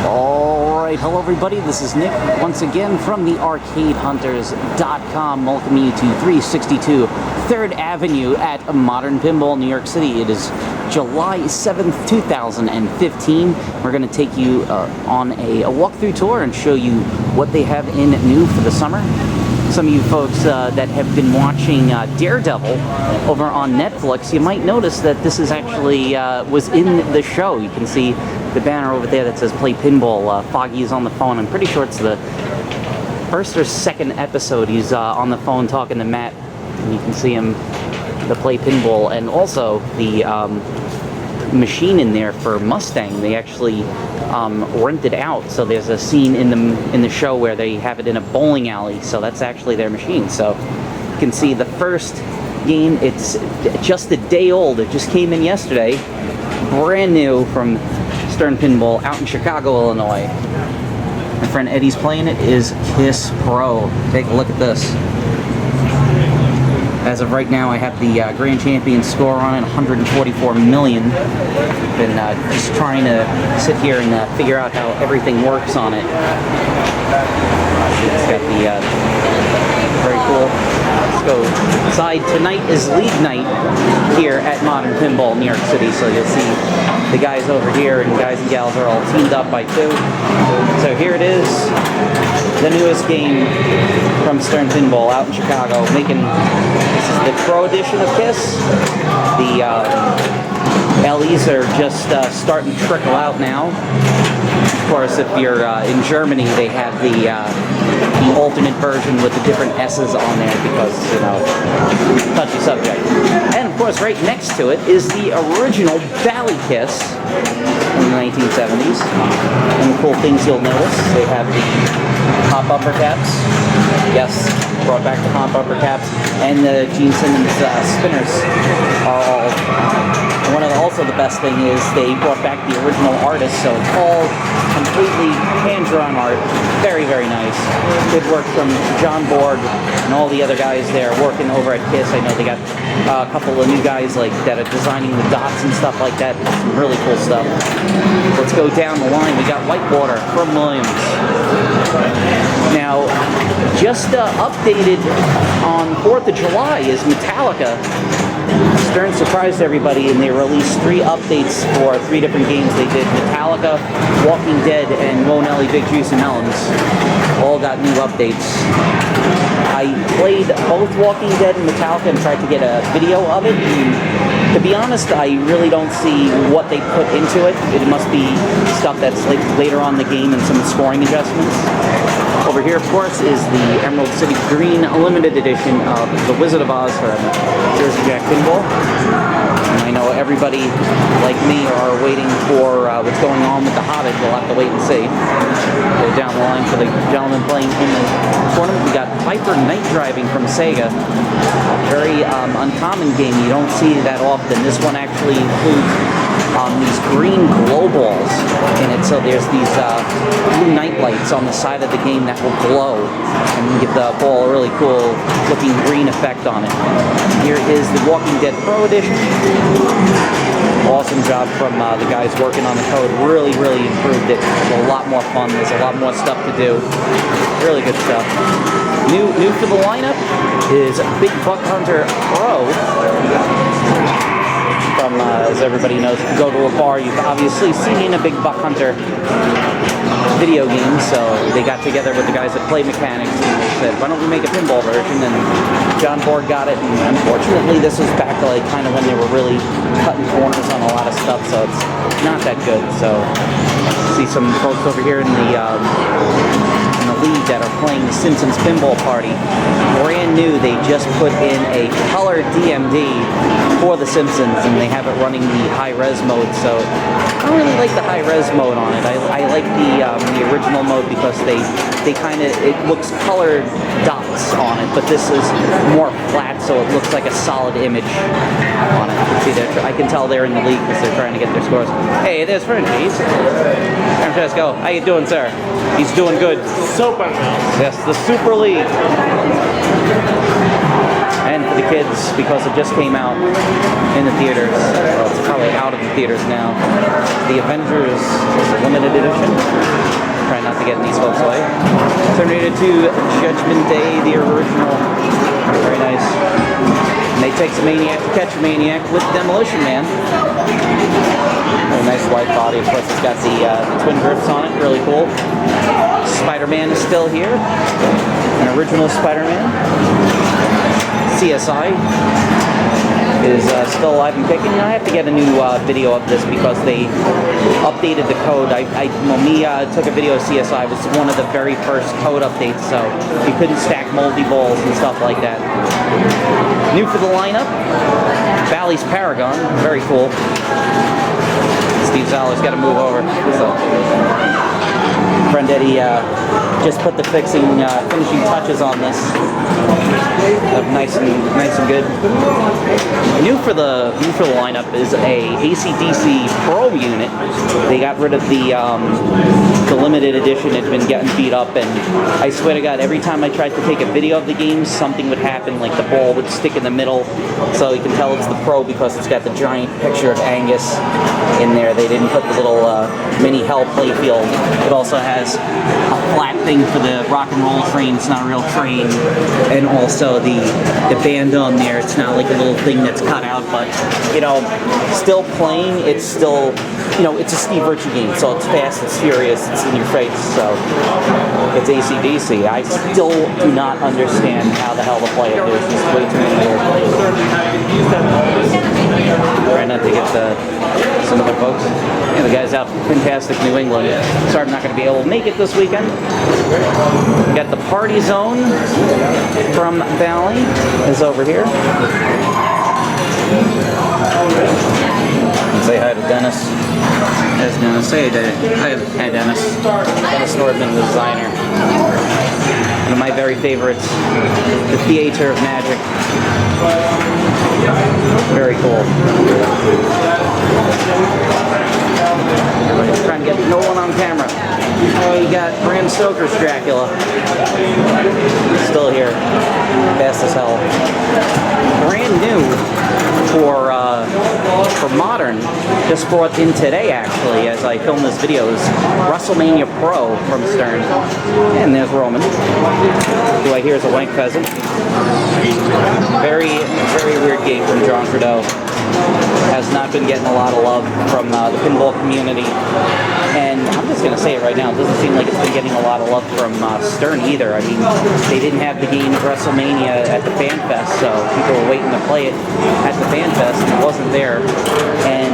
Alright, hello everybody, this is Nick once again from the ArcadeHunters.com, welcoming you to 362 3rd Avenue at Modern Pinball, New York City. It is July 7th, 2015. We're going to take you on a walkthrough tour and show you what they have in new for the summer. Some of you folks that have been watching Daredevil over on Netflix, you might notice that this is actually was in the show. You can see the banner over there that says Play Pinball. Foggy is on the phone. I'm pretty sure it's the first or second episode. He's on the phone talking to Matt, and you can see him, the Play Pinball, and also the machine in there for Mustang. They actually rented out, so there's a scene in the show where they have it in a bowling alley, so that's actually their machine. So you can see the first game, it's just a day old. It just came in yesterday, brand new from Stern Pinball out in Chicago, Illinois. My friend Eddie's playing it. Is Kiss Pro. Take a look at this. As of right now, I have the Grand Champion score on it, 144 million. Been just trying to sit here and figure out how everything works on it. It's got the very cool. Let's go inside. Tonight is league night here at Modern Pinball, New York City. So you'll see the guys over here and guys and gals are all teamed up by two. So here it is. The newest game from Stern Pinball out in Chicago, this is the Pro edition of KISS. The LEs are just starting to trickle out now. Of course, if you're in Germany, they have the alternate version with the different S's on there because, you know, touchy subject. And of course, right next to it is the original Bally KISS from the 1970s. And the cool things you'll notice, they have the hop upper caps. Yes, brought back the hop upper caps. And the Gene Simmons spinners are all. Also the best thing is they brought back the original artist, so it's all completely hand-drawn art. Very, very nice. Good work from John Borg and all the other guys there working over at KISS. I know they got a couple of new guys like that are designing the dots and stuff like that. Some really cool stuff. Let's go down the line. We got Whitewater from Williams. Now, just updated on 4th of July is Metallica. Stern surprised everybody and they released 3 updates for 3 different games. They did Metallica, Walking Dead, and Monelli Big Juicy Melons. All got new updates. I played both Walking Dead and Metallica and tried to get a video of it. And to be honest, I really don't see what they put into it. It must be stuff that's like later on in the game and some scoring adjustments. Over here, of course, is the Emerald City Green Limited Edition of The Wizard of Oz from Jersey Jack Pinball. And I know everybody, like me, are waiting for what's going on with The Hobbit. We'll have to wait and see. Go down the line for the gentleman playing in the tournament. We got Piper Night Driving from Sega. Very uncommon game. You don't see that often. This one actually includes these green glow balls in it, so there's these blue night lights on the side of the game that will glow and give the ball a really cool looking green effect on it. Here is the Walking Dead Pro Edition. Awesome job from the guys working on the code. Really, really improved it. It's a lot more fun. There's a lot more stuff to do. Really good stuff. New for the lineup is Big Buck Hunter Pro. From, as everybody knows, if you go to a bar, you've obviously seen a Big Buck Hunter video game, so they got together with the guys that play mechanics and they said, why don't we make a pinball version? And John Borg got it, and unfortunately this was back like kind of when they were really cutting corners on a lot of stuff, so it's not that good. So see some folks over here in the league that are playing the Simpsons Pinball Party. Brand new, they just put in a color DMD for the Simpsons, and they have it running the high-res mode, so I don't really like the high-res mode on it. I like the original mode because they kind of, it looks colored dots on it, but this is more flat, so it looks like a solid image on it. See, I can tell they're in the league because they're trying to get their scores. Hey, there's Frenchie. San Francisco. How you doing, sir? He's doing good. Super. Yes, the Super League. And for the kids because it just came out in the theaters. Well, it's probably out of the theaters now. The Avengers limited edition. Try not to get these folks away. Terminator 2 Judgment Day, the original. Very nice. And they take a Maniac to catch a Maniac with Demolition Man. Very nice white body. Of course, it's got the twin drifts on it. Really cool. Spider-Man is still here. An original Spider-Man. CSI is still alive and kicking. I have to get a new video of this because they updated the code. When took a video of CSI, it was one of the very first code updates, so you couldn't stack moldy balls and stuff like that. New for the lineup, Bally's Paragon, very cool. Steve Zaller's got to move over. So, friend Eddie just put the finishing touches on this. Nice and good. New for the lineup is a AC/DC Pro unit. They got rid of the limited edition. It's been getting beat up, and I swear to God, every time I tried to take a video of the game, something would happen. Like the ball would stick in the middle, so you can tell it's the Pro because it's got the giant picture of Angus in there. They didn't put the little mini Hell playfield. It also has a flat thing for the rock and roll train. It's not a real train, and also the band on there. It's not like a little thing that's cut out, but still playing. It's still, it's a Steve Ritchie game, so it's fast, it's furious, it's in your face. So it's AC/DC. I still do not understand how the hell to play it. There's just way too many weird plays. Trying not to get some other folks. Yeah, the guys out from Fantastic New England. Sorry I'm not going to be able to make it this weekend. We got the Party Zone from Bally is over here. Say hi to Dennis. There's Dennis. Say hi, Dennis. Dennis Nordman, the designer. One of my very favorites, the Theater of Magic. Very cool. Everybody's trying to get no one on camera. Oh, you got Bram Stoker's Dracula. Still here. Fast as hell. Brand new for modern, just brought in today actually as I film this video, is Wrestlemania Pro from Stern. And there's Roman, who I hear is a wank pheasant. Very, very weird game from John Trudeau. Has not been getting a lot of love from the pinball community. And I'm just going to say it right now, it doesn't seem like it's been getting a lot of love from Stern either. I mean, they didn't have the game at Wrestlemania at the Fan Fest, so people were waiting to play it at the Fan Fest, and it wasn't there. And,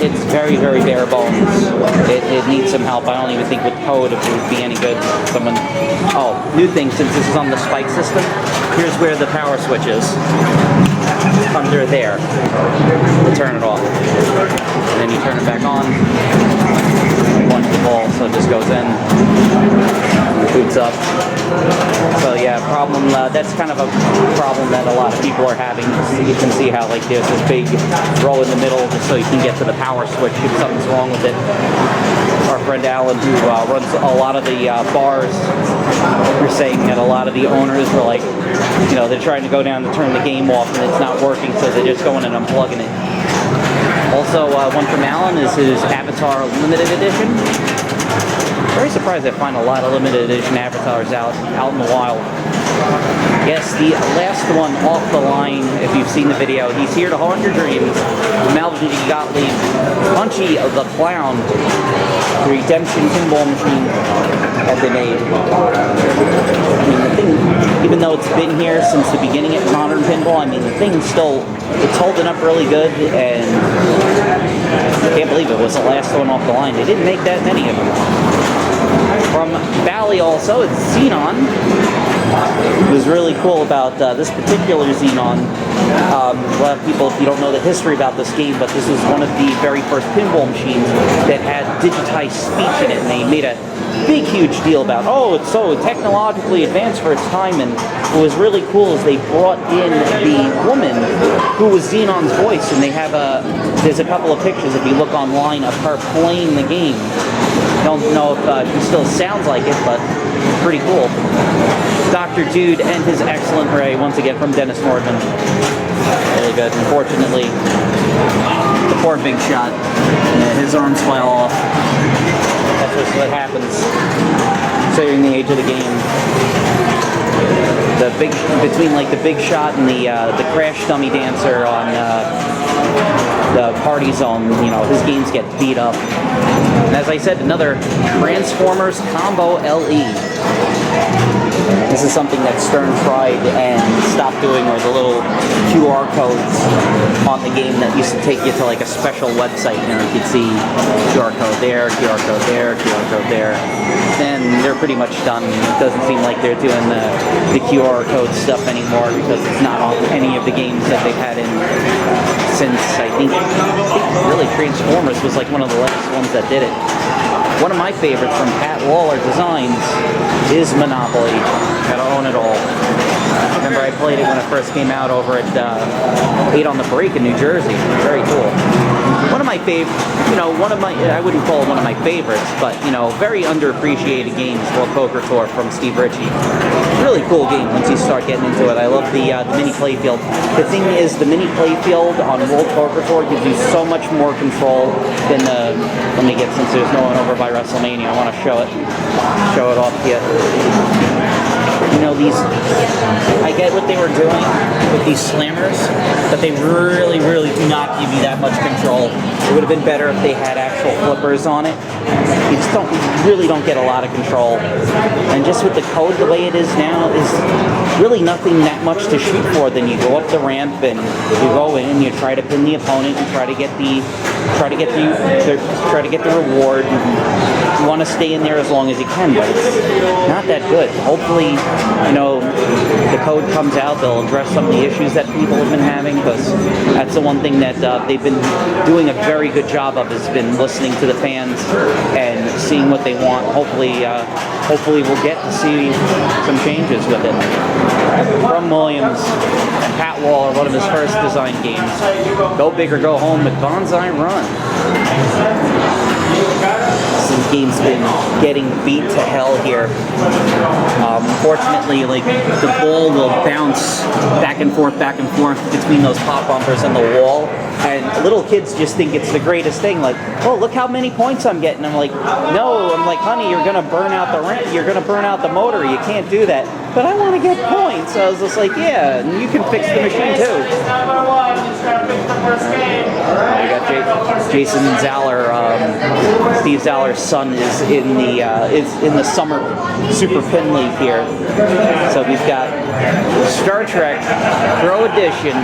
it's very, very bare bones. It needs some help. I don't even think with code if it would be any good. New thing, since this is on the spike system, here's where the power switch is. Under there. To turn it off. And then you turn it back on. Punch the ball, so it just goes in. Boots up. So yeah, problem. That's kind of a problem that a lot of people are having. You can see how there's this big row in the middle, just so you can get to the power switch if something's wrong with it. Our friend Alan, who runs a lot of the bars, were saying that a lot of the owners were like, they're trying to go down to turn the game off and it's not working, so they're just going and unplugging it. Also, one from Alan is his Avatar Limited Edition. Very surprised I find a lot of limited edition avatars out in the wild. Yes, the last one off the line, if you've seen the video, he's here to haunt your dreams. Melvin Gottlieb, Punchy the Clown, the Redemption Pinball machine that they made. I mean, the thing, even though it's been here since the beginning of modern pinball, I mean, the thing's still, it's holding up really good, and I can't believe it was the last one off the line. They didn't make that many of them. From Bally also, it's Xenon. It was really cool about this particular Xenon. A lot of people, if you don't know the history about this game, but this was one of the very first pinball machines that had digitized speech in it, and they made a big, huge deal about, it's so technologically advanced for its time. And what was really cool is they brought in the woman who was Xenon's voice, and they have there's a couple of pictures if you look online of her playing the game. Don't know if she still sounds like it, but it's pretty cool. Dr. Jude and his excellent Ray, once again from Dennis Nordman. Really good. Unfortunately, the poor Big Shot, his arms fell off. That's just what happens considering the age of the game. The big, between like the Big Shot and the Crash Dummy Dancer on the Party Zone, you know, his games get beat up. And as I said, another Transformers Combo LE. This is something that Stern tried and stopped doing, were the little QR codes on the game that used to take you to like a special website. You know, you could see QR code there, QR code there, QR code there. Then they're pretty much done. It doesn't seem like they're doing the QR code stuff anymore because it's not on any of the games that they've had in since, I think really Transformers was like one of the last ones that did it. One of my favorites from Pat Waller Designs is Monopoly. Gotta own it all. Remember, I played it when it first came out over at 8 on the Break in New Jersey. Very cool. One of my favorite, you know, I wouldn't call it one of my favorites, but, you know, very underappreciated games, World Poker Tour from Steve Ritchie. Really cool game once you start getting into it. I love the mini playfield. The thing is, the mini playfield on World Poker Tour gives you so much more control than the, let me get, since there's no one over by WrestleMania, I want to show it off to you. You know, these, I get what they were doing with these slammers, but they really, really do not give you that much control. It would have been better if they had actual flippers on it. You just really don't get a lot of control. And just with the code the way it is now, is really nothing that much to shoot for. Then you go up the ramp and you go in and you try to pin the opponent and try to get the reward. You want to stay in there as long as you can, but it's not that good. Hopefully, you know, the code comes out, they'll address some of the issues that people have been having, because that's the one thing that they've been doing a very good job of, has been listening to the fans and seeing what they want. Hopefully we'll get to see some changes with it. From Williams and Pat Waller, one of his first design games. Go big or go home with Bonsai Run. This game's been getting beat to hell here. Unfortunately, like, the ball will bounce back and forth between those pop bumpers and the wall. And little kids just think it's the greatest thing. Like, oh, look how many points I'm getting. I'm like, no. I'm like, honey, you're gonna burn out the ramp. You're gonna burn out the motor. You can't do that. But I want to get points. So I was just like, yeah, and you can fix the machine too. We got Jason Zaller. Steve Zaller's son is in the summer Super Pin League here. So we've got Star Trek Pro Edition,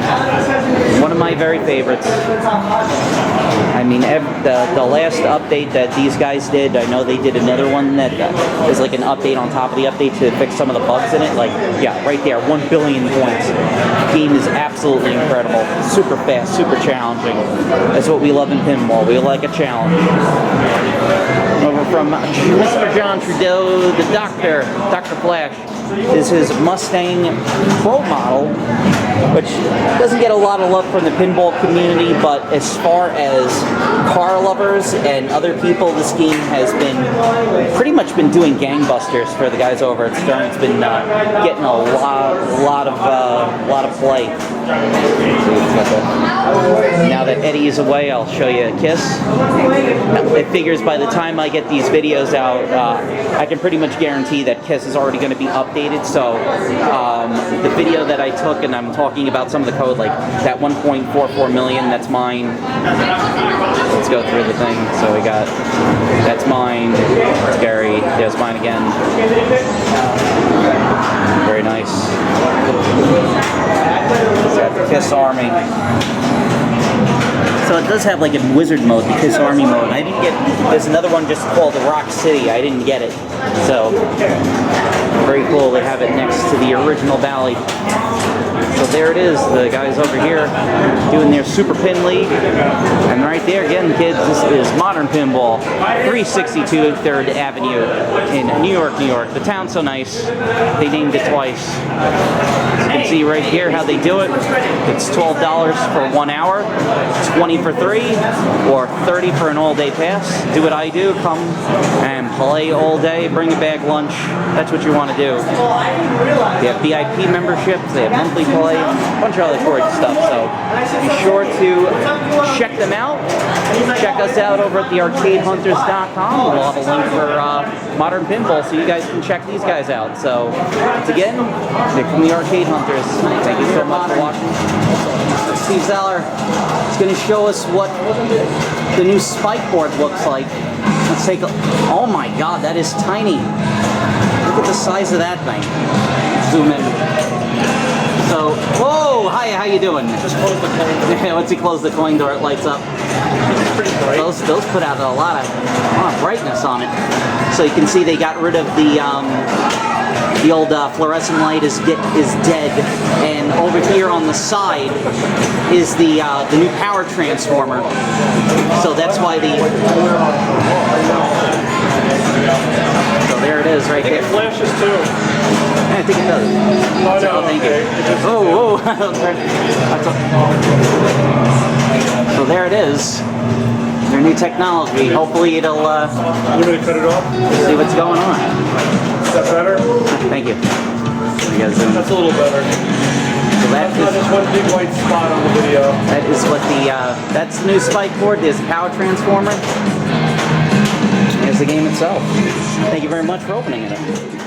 one of my very favorites. I mean, the last update that these guys did, I know they did another one that is like an update on top of the update to fix some of the bugs in it. Like, yeah, right there, 1 billion points. The game is absolutely incredible. Super fast, super challenging. That's what we love in pinball. We like a challenge. Over from Mr. John Trudeau, the Dr. Flash, is his Mustang Pro model, which doesn't get a lot of love from the pinball community, but as far as car lovers and other people, this game has been pretty much been doing gangbusters for the guys over at Stern. It's been getting a lot of play. Now that Eddie is away, I'll show you a Kiss. It figures by the time I get these videos out, I can pretty much guarantee that Kiss is already going to be updated. So the video that I took, and I'm talking about some of the code, like that 1.44 million, that's mine. Let's go through the thing. So we got, that's mine, that's Gary, there's mine again. Very nice. It's got the Kiss Army. So it does have like a wizard mode, the Kiss Army mode. I didn't get, there's another one just called Rock City. I didn't get it. So, very cool. They have it next to the original Valley. So there it is, the guys over here doing their Super Pin League. And right there, again, kids, this is Modern Pinball, 362 3rd Avenue in New York, New York. The town's so nice, they named it twice. You can see right here how they do it. It's $12 for 1 hour, 20 for 3, or 30 for an all-day pass. Do what I do, come and play all day, bring a bag lunch. That's what you want to do. They have VIP memberships, they have monthly play, a bunch of other gorgeous stuff. So be sure to check them out. Check us out over at thearcadehunters.com. We'll have a link for Modern Pinball so you guys can check these guys out. So once again, Nick from the Arcade Hunters. Thank you so much for watching. Steve Zeller is going to show us what the new spike board looks like. Let's take a... Oh my god, that is tiny. Look at the size of that thing. Zoom in. So, whoa! Hi, how you doing? Just close the coin door. Once you close the coin door, it lights up. It's pretty bright. Those put out a lot of brightness on it. So you can see they got rid of the old fluorescent light is dead, and over here on the side is the new power transformer. So that's why the... So there it is, right there. I think it flashes too. I think it does. Oh, no, thank okay. you. Oh, whoa. So there it is. Their new technology. Hopefully it'll You want me to cut it off? see what's going on. Is that better? Thank you. You guys zoom. That's a little better. So That's not just one big white spot on the video. that is what the that's the new spike board. There's the power transformer. Here's the game itself. Thank you very much for opening it up.